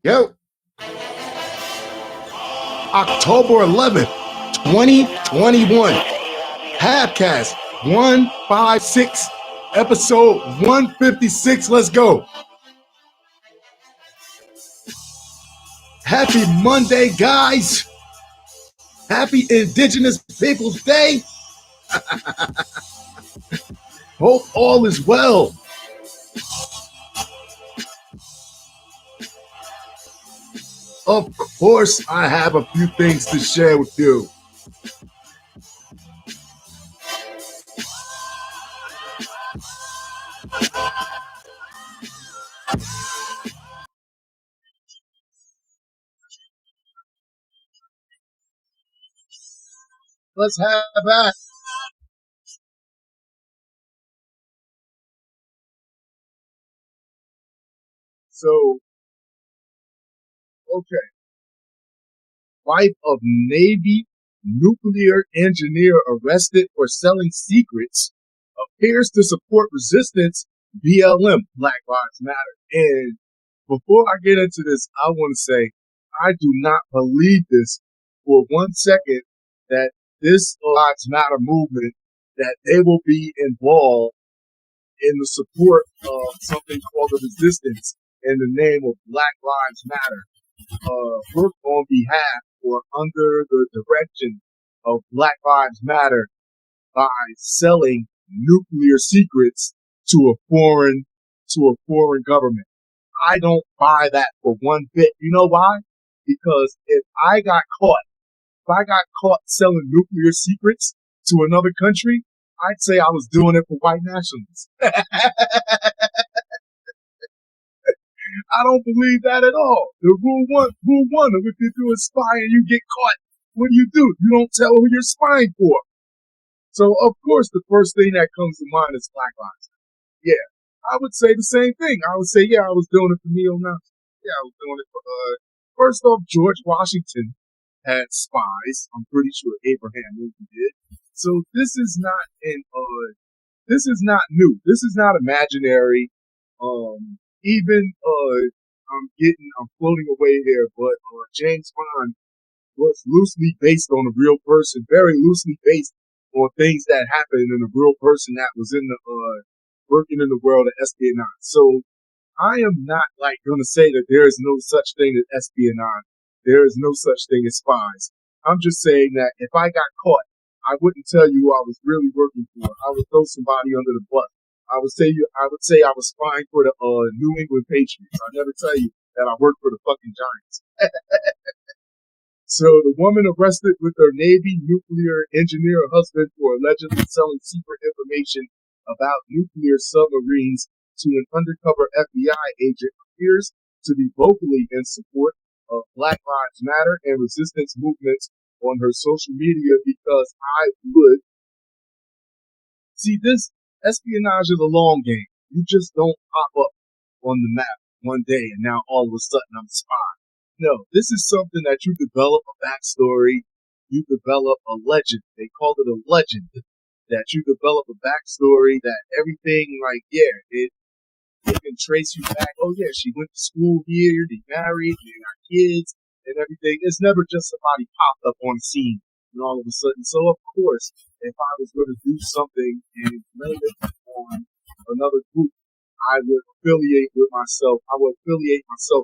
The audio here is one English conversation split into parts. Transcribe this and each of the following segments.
Yo, October 11th, 2021. Halfcast 156, episode 156. Let's go. Happy Monday, guys. Happy Indigenous Peoples Day. Hope all is well. Of course, I have a few things to share with you. Let's have that. So, okay. Wife of Navy nuclear engineer arrested for selling secrets appears to support resistance BLM, Black Lives Matter. And before I get into this, I want to say I do not believe this for 1 second that this Lives Matter movement, that they will be involved in the support of something called the resistance in the name of Black Lives Matter, work on behalf or under the direction of Black Lives Matter by selling nuclear secrets to a foreign government. I don't buy that for one bit. You know why? Because if I got caught selling nuclear secrets to another country, I'd say I was doing it for white nationalists. I don't believe that at all. The rule one, if you're spying and you get caught, what do? You don't tell who you're spying for. So, of course, the first thing that comes to mind is Black Lives Matter. Yeah, I would say the same thing. I would say, yeah, I was doing it for neo-Nazis. Yeah, I was doing it for, first off, George Washington had spies. I'm pretty sure Abraham Lincoln did. So this is not this is not new. This is not imaginary. I'm floating away here, but James Bond was loosely based on a real person, very loosely based on things that happened in a real person that was in the working in the world of espionage. So I am not going to say that there is no such thing as espionage. There is no such thing as spies. I'm just saying that if I got caught, I wouldn't tell you who I was really working for. I would throw somebody under the bus. I would say I was spying for the New England Patriots. I'd never tell you that I worked for the fucking Giants. So the woman arrested with her Navy nuclear engineer husband for allegedly selling secret information about nuclear submarines to an undercover FBI agent appears to be vocally in support of Black Lives Matter and resistance movements on her social media, because I would see this espionage is a long game. You just don't pop up on the map one day and now all of a sudden I'm a spy. No, this is something that you develop a backstory, you develop a legend. They call it a legend. That you develop a backstory that everything, it can trace you back. Oh yeah, she went to school here, they married, they got kids and everything. It's never just somebody popped up on the scene and all of a sudden. So of course, if I was going to do something and blame it on another group, I would affiliate myself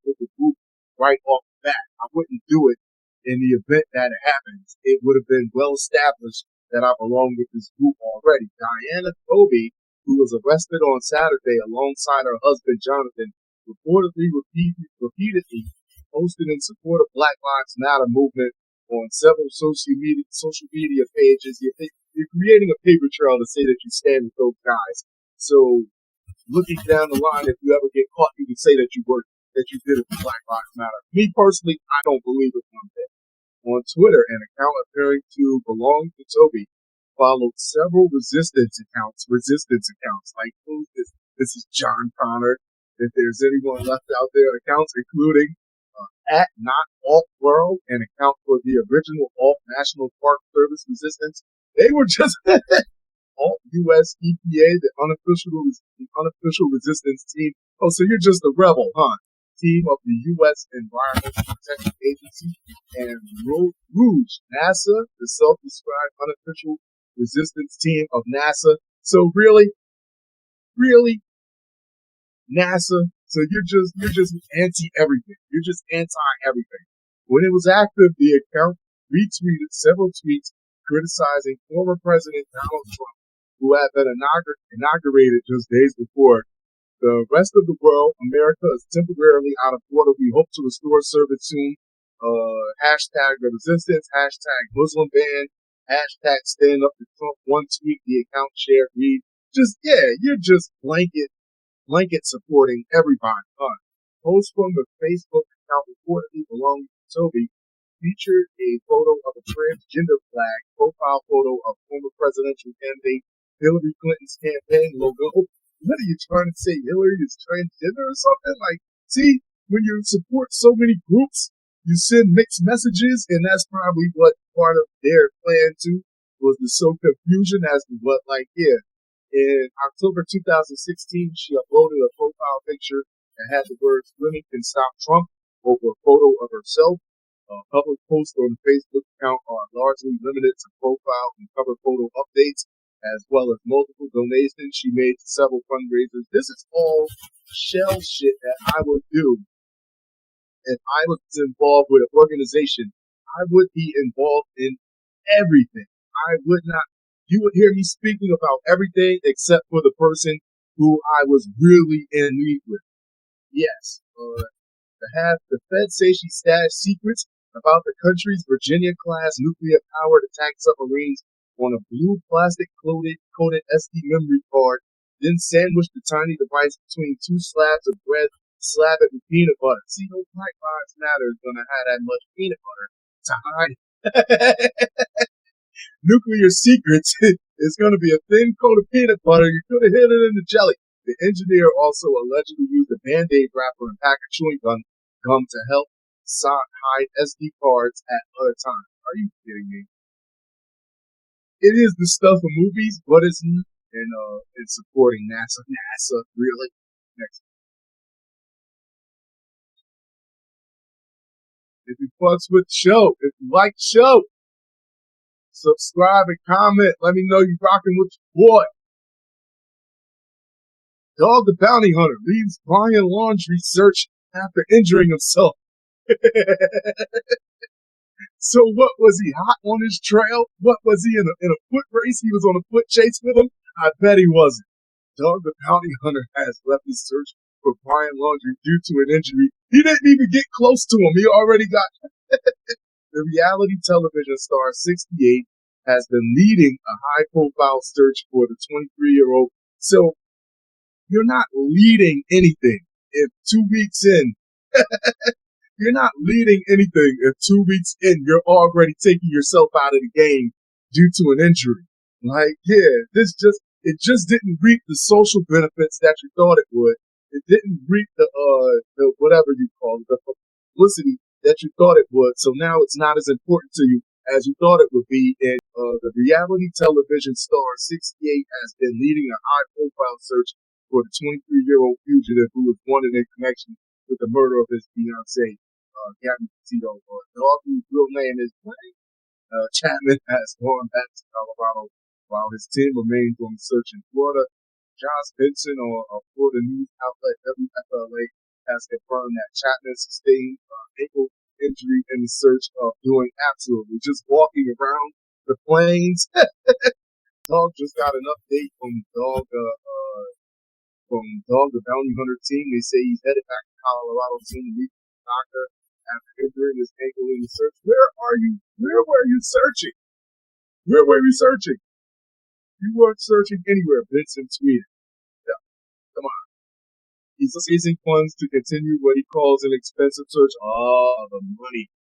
with the group right off the bat. I wouldn't do it in the event that it happens. It would have been well established that I belong with this group already. Diana Toby, who was arrested on Saturday alongside her husband Jonathan, reportedly repeatedly posted in support of Black Lives Matter movement on several social media pages. You're creating a paper trail to say that you stand with those guys. So looking down the line, if you ever get caught, you can say that you did it for Black Lives Matter. Me personally, I don't believe it one bit. On Twitter, an account appearing to belong to Toby followed several resistance accounts. Like, who's this? This is John Connor. If there's anyone left out there, accounts including at Not Alt World, an account for the original Alt National Park Service resistance. They were just Alt US EPA, the unofficial resistance team. Oh, so you're just a rebel, huh? team of the U.S. Environmental Protection Agency, and Rouge, NASA, the self-described unofficial resistance team of NASA. So really, NASA. So you're just anti everything. You're just anti everything. When it was active, the account retweeted several tweets criticizing former President Donald Trump, who had been inaugurated just days before. The rest of the world, America is temporarily out of order. We hope to restore service soon. Hashtag the resistance, hashtag Muslim ban, hashtag stand up to Trump. One tweet the account shared read. You're just blanket supporting everybody. Post from the Facebook account reportedly belonging to Toby featured a photo of a transgender flag, profile photo of former presidential candidate Hillary Clinton's campaign logo. What are you trying to say? Hillary is transgender or something? Like, see, when you support so many groups, you send mixed messages, and that's probably what part of their plan too was to sow confusion as to what, like, yeah. In October 2016, she uploaded a profile picture that had the words "Women can stop Trump" over a photo of herself. Public posts on the Facebook account are largely limited to profile and cover photo updates, as well as multiple donations she made to several fundraisers. This is all shell shit that I would do if I was involved with an organization. I would be involved in everything. I would not. You would hear me speaking about everything except for the person who I was really in need with. Yes. The Fed say she stashed secrets about the country's Virginia-class nuclear-powered attack submarines on a blue plastic-coated SD memory card, then sandwiched the tiny device between two slabs of bread, slab it with peanut butter. See, no Black Lives Matter is going to have that much peanut butter to hide. Nuclear secrets is going to be a thin coat of peanut butter. You could have hid it in the jelly. The engineer also allegedly used a Band-Aid wrapper and pack of chewing gum to help hide SD cards at other times. Are you kidding me? It is the stuff of movies, but it's not. And it's supporting NASA. NASA, really? Next. If you fucks with the show, if you like the show, subscribe and comment. Let me know you rocking with your boy. Dog the Bounty Hunter leaves Brian Laundrie search after injuring himself. So what was he hot on his trail? What was he in a foot race? He was on a foot chase with him? I bet he wasn't. Dog the Bounty Hunter has left his search for Brian Laundrie due to an injury. He didn't even get close to him. He already got. The reality television star 68 has been leading a high-profile search for the 23-year-old. So you're not leading anything if 2 weeks in. You're not leading anything if 2 weeks in you're already taking yourself out of the game due to an injury. Like, yeah, it just didn't reap the social benefits that you thought it would. It didn't reap the whatever you call it, the publicity that you thought it would. So now it's not as important to you as you thought it would be. And the reality television star 68 has been leading a high-profile search for the 23-year-old fugitive who was wanted in connection with the murder of his fiancée, Gabby Petito. Dog, whose real name is Wendy. Chapman has gone back to Colorado while his team remains on the search in Florida. Josh Benson, of Florida news outlet WFLA, has confirmed that Chapman sustained ankle injury in the search of doing absolutely just walking around the plains. Dog just got an update from Dog the Bounty Hunter team. They say he's headed back to Colorado soon to meet the doctor after injuring his ankle in the search. Where are you? Where were you searching? Where were you searching? You weren't searching anywhere, Benson tweeted. Yeah, come on. He's raising funds to continue what he calls an expensive search. Oh, the money.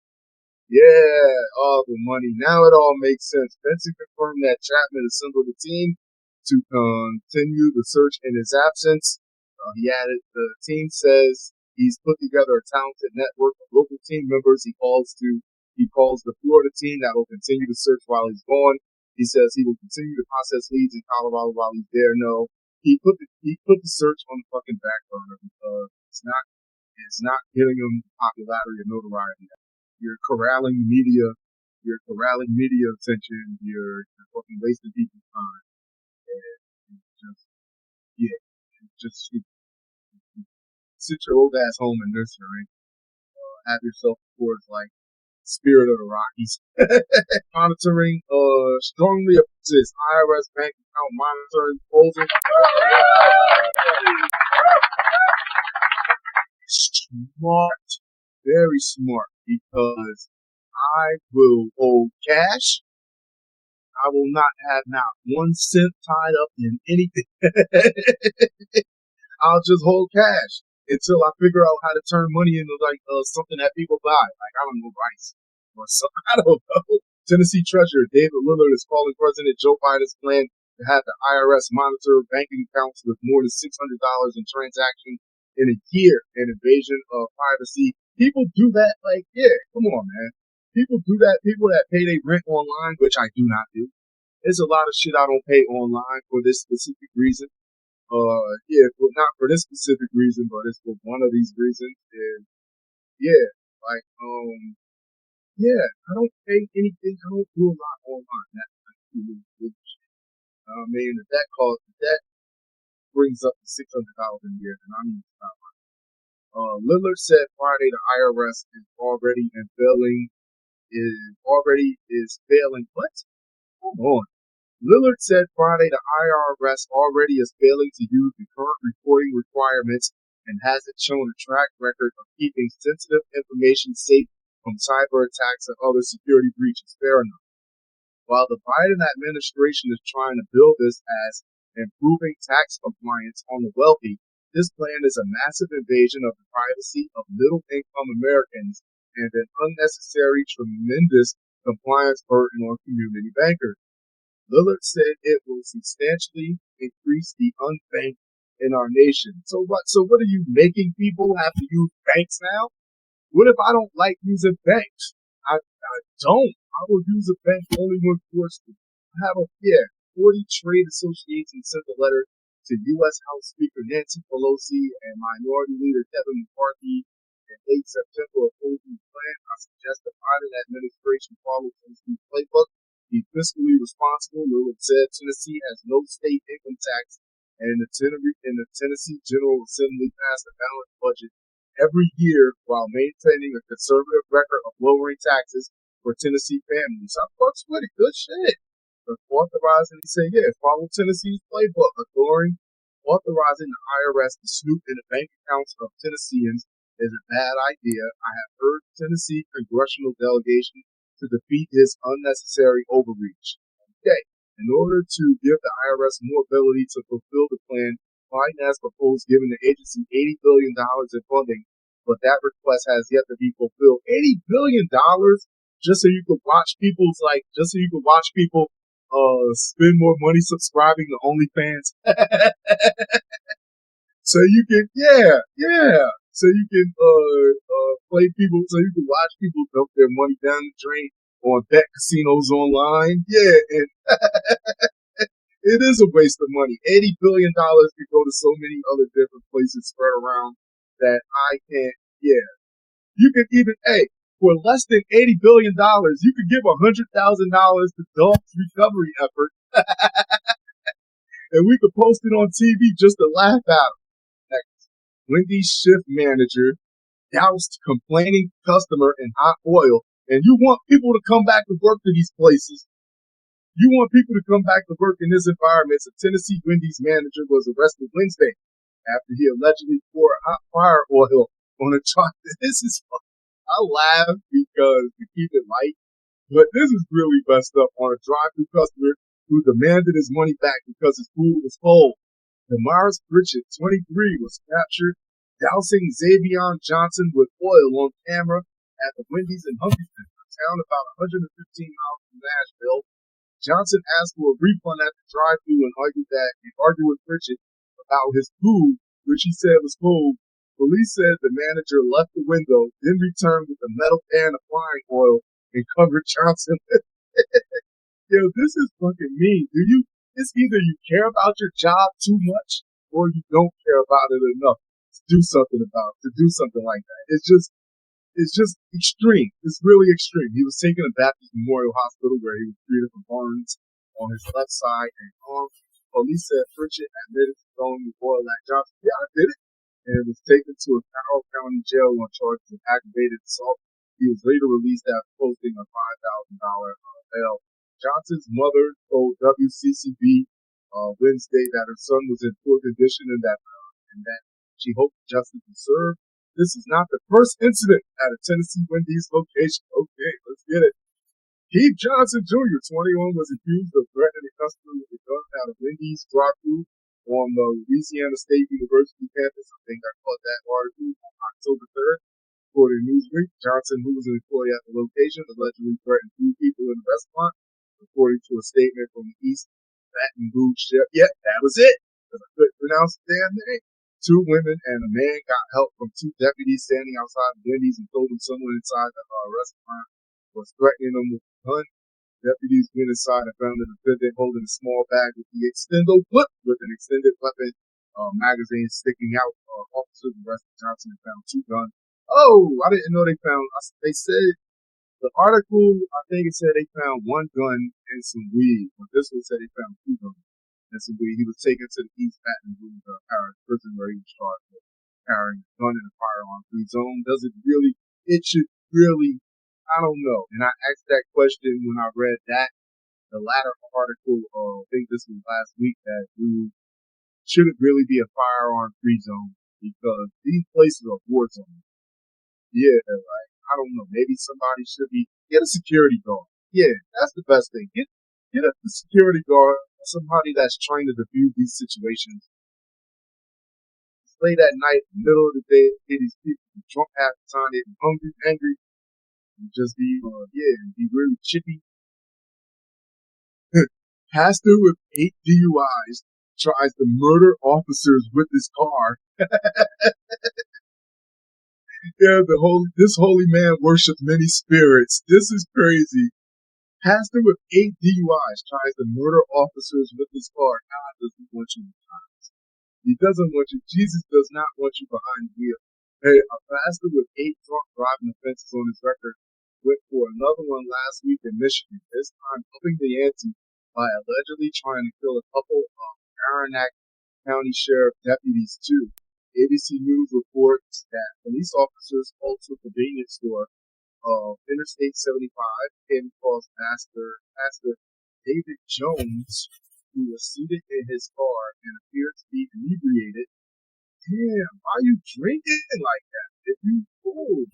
Yeah, all the money. Now it all makes sense. Benson confirmed that Chapman assembled a team to continue the search in his absence. He added, the team says he's put together a talented network of local team members he calls the Florida team that will continue the search while he's gone. He says he will continue to process leads in Colorado while he's there. No, he put the search on the fucking back burner because it's not it's not getting them popularity or notoriety. You're corralling media. You're corralling media attention. You're fucking wasting people's time. And just yeah, just sit your old ass home and nurse her. Have yourself towards like Spirit of the Rockies. Monitoring strongly opposes IRS bank account monitoring proposal. Smart, very smart, because I will hold cash. I will not have not 1 cent tied up in anything. I'll just hold cash until I figure out how to turn money into like something that people buy. Like, I don't know, rice or something. I don't know. Tennessee Treasurer David Lillard is calling President Joe Biden's plan to have the IRS monitor banking accounts with more than $600 in transactions in a year an invasion of privacy. People do that. Like, yeah, come on, man. People do that. People that pay their rent online, which I do not do. There's a lot of shit I don't pay online for this specific reason. Yeah, but not for this specific reason, but it's for one of these reasons. And yeah, like, yeah, I don't pay anything. I don't do a lot online. That's really good shit. I mean, if that brings up to $600 a year, then I need to stop. Lillard said Friday the IRS is already failing. What? Hold on. Lillard said Friday the IRS already is failing to use the current reporting requirements and hasn't shown a track record of keeping sensitive information safe from cyber attacks and other security breaches. Fair enough. While the Biden administration is trying to build this as improving tax compliance on the wealthy, this plan is a massive invasion of the privacy of middle-income Americans and an unnecessary, tremendous compliance burden on community bankers. Lillard said it will substantially increase the unbanked in our nation. So what? So what are you making people have to use banks now? What if I don't like using banks? I don't. I will use a bank only when forced to. I have 40 trade associations sent a letter to U.S. House Speaker Nancy Pelosi and Minority Leader Kevin McCarthy in late September opposing the plan. I suggest the Biden administration follow Tennessee's playbook. Be fiscally responsible. Lillard said Tennessee has no state income tax, and the Tennessee General Assembly passed a balanced budget every year while maintaining a conservative record of lowering taxes for Tennessee families. I fucks with it. Good shit. But authorizing, he said, follow Tennessee's playbook. Authorizing the IRS to snoop in the bank accounts of Tennesseans is a bad idea. I have heard Tennessee congressional delegation to defeat his unnecessary overreach. Okay. In order to give the IRS more ability to fulfill the plan, Biden has proposed giving the agency $80 billion in funding, but that request has yet to be fulfilled. $80 billion just so you could watch people spend more money subscribing to OnlyFans. So you can, so you can so you can watch people dump their money down the drain on bet casinos online. Yeah, and it is a waste of money. $80 billion could go to so many other different places spread around that I can't. Yeah, you could even for less than $80 billion, you could give $100,000 to Dogs Recovery Effort, and we could post it on TV just to laugh at them. Wendy's shift manager doused complaining customer in hot oil. And you want people to come back to work to these places. You want people to come back to work in this environment. So Tennessee Wendy's manager was arrested Wednesday after he allegedly poured hot fire oil on a truck. This is I laugh because to keep it light, but this is really messed up on a drive-thru customer who demanded his money back because his food was cold. Damaris Pritchett, 23, was captured dousing Xavion Johnson with oil on camera at the Wendy's in Huntington, a town about 115 miles from Nashville. Johnson asked for a refund at the drive-thru and argued with Pritchett about his food, which he said was cold. Police said the manager left the window, then returned with a metal pan of frying oil and covered Johnson. Yo, this is fucking mean. It's either you care about your job too much or you don't care about it enough. do something to do something like that. It's just extreme. It's really extreme. He was taken to Baptist Memorial Hospital where he was treated for burns on his left side and arm. Police said Pritchett admitted to throwing the oil at Johnson. Yeah, I did it. And was taken to a Carroll County jail on charges of aggravated assault. He was later released after posting a $5,000 bail. Johnson's mother told WCCB Wednesday that her son was in poor condition and that she hoped justice was served. This is not the first incident at a Tennessee Wendy's location. Okay, let's get it. Keith Johnson Jr., 21, was accused of threatening a customer with a gun at a Wendy's drive-thru on the Louisiana State University campus. I think I caught that article on October 3rd. According to Newsweek, Johnson, who was an employee at the location, allegedly threatened two people in the restaurant, according to a statement from the East Baton Rouge sheriff. Yeah, that was it, because I couldn't pronounce the damn name. Two women and a man got help from two deputies standing outside the Wendy's and told them someone inside the restaurant was threatening them with a gun. Deputies went inside and found the defendant holding a small bag with the with an extended weapon magazine sticking out. Officers arrested Johnson and found two guns. Oh, I didn't know they found. They said the article. I think it said they found one gun and some weed, but this one said they found two guns and some weed. He was taken to the East Baton Rouge Parish prison where he was charged with carrying a gun in a firearm-free zone. Does it really? It should really. I don't know. And I asked that question when I read that. The latter article, I think this was last week, that should it really be a firearm-free zone? Because these places are war zones. Yeah, like, I don't know. Maybe somebody should get a security guard. Yeah, that's the best thing. Get a security guard, somebody that's trying to defuse these situations. It's late at night, middle of the day, these people be drunk half the time, they be hungry, angry, and just be really chippy. Pastor with 8 DUIs tries to murder officers with his car. Yeah, this holy man worships many spirits. This is crazy. Pastor with 8 DUIs tries to murder officers with his car. God doesn't want you behind. He doesn't want you. Jesus does not want you behind the wheel. Hey, a pastor with 8 drunk driving offenses on his record went for another one last week in Michigan. This time upping the ante by allegedly trying to kill a couple of Aranac County Sheriff deputies too. ABC News reports that police officers called to a convenience store of Interstate 75 came across Pastor David Jones, who was seated in his car and appeared to be inebriated. Damn, why are you drinking like that? If you fool,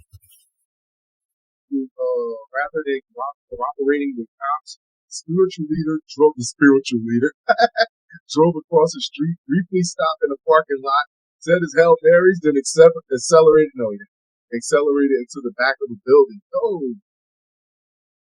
rather than cooperating with cops, the spiritual leader drove across the street, briefly stopped in a parking lot, said his Hail Marys, then accelerated into the back of the building. Oh.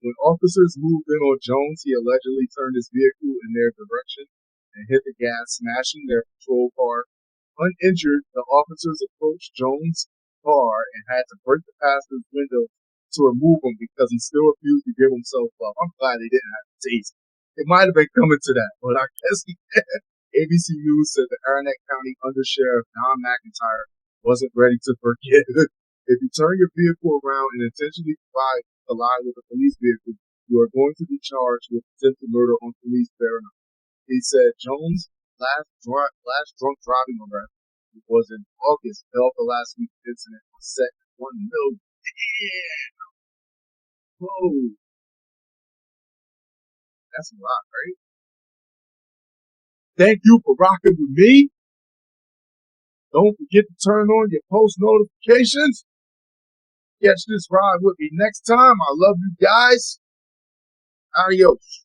When officers moved in on Jones, he allegedly turned his vehicle in their direction and hit the gas, smashing their patrol car. Uninjured, the officers approached Jones' car and had to break the passenger's window to remove him because he still refused to give himself up. I'm glad they didn't have to tase him. It might have been coming to that, but I guess he did. ABC News said the Aranac County Undersheriff Don McIntyre wasn't ready to forgive. If you turn your vehicle around and intentionally collide with a police vehicle, you are going to be charged with attempted murder on police bearing. He said Jones' last drunk driving arrest was in August. The last week's incident was set at 1 million. Damn! Whoa! That's a lot, right? Thank you for rocking with me. Don't forget to turn on your post notifications. Catch this ride with me next time. I love you guys. Adios.